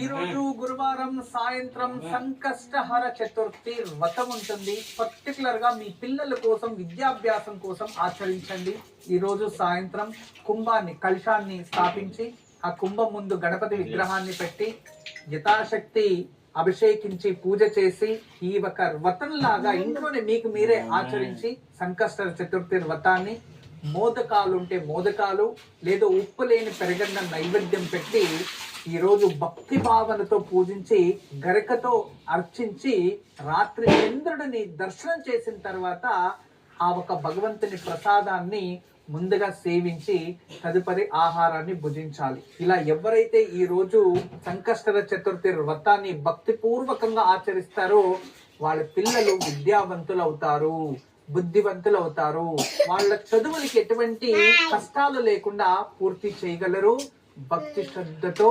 ఈ రోజు గురువారం సాయంత్రం సంకష్టహర చతుర్థి వ్రతం ఉంటుంది. పర్టికులర్ గా మీ పిల్లల కోసం విద్యాభ్యాసం కోసం ఆచరించండి. ఈ రోజు సాయంత్రం కలశాన్ని స్థాపించి ఆ కుంభం ముందు గణపతి విగ్రహాన్ని పెట్టి యథాశక్తి అభిషేకించి పూజ చేసి ఈ ఒక వ్రతం లాగా ఇంట్లోనే మీకు మీరే ఆచరించి సంకష్టహర చతుర్థి వ్రతాన్ని మోదకాలు ఉంటే మోదకాలు లేదా ఉప్పు లేని పెరగన్న నైవేద్యం పెట్టి ఈ రోజు భక్తి భావనతో పూజించి గరికతో అర్చించి రాత్రి చంద్రుడిని దర్శనం చేసిన తర్వాత ఆ ఒక భగవంతుని ప్రసాదాన్ని ముందుగా సేవించి తదుపరి ఆహారాన్ని భుజించాలి. ఇలా ఎవరైతే ఈ రోజు సంకష్టహర చతుర్థి వ్రతాన్ని భక్తి పూర్వకంగా ఆచరిస్తారో వాళ్ళ పిల్లలు విద్యావంతులు అవుతారు, బుద్ధివంతులు అవుతారు. వాళ్ళ చదువులకి ఎటువంటి కష్టాలు లేకుండా పూర్తి చేయగలరు. భక్తి శ్రద్ధతో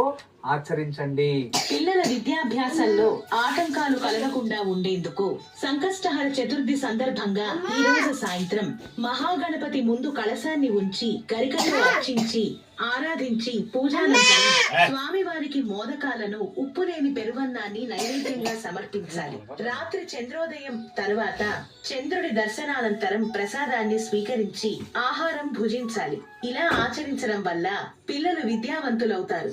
ఆచరించండి. పిల్లల విద్యాభ్యాసంలో ఆటంకాలు కలగకుండా ఉండేందుకు సంకష్టహర చతుర్థి సందర్భంగా ఈ రోజు సాయంత్రం మహాగణపతి ముందు కలశాన్ని ఉంచి గరికతో అర్చించి ఆరాధించి పూజానంతరం స్వామివారికి మోదకాలను ఉప్పులేని పెరువన్నాన్ని నైవేద్యంగా సమర్పించాలి. రాత్రి చంద్రోదయం తర్వాత చంద్రుడి దర్శనానంతరం ప్రసాదాన్ని స్వీకరించి ఆహారం భుజించాలి. ఇలా ఆచరించడం వల్ల పిల్లలు విద్యావంతులవుతారు.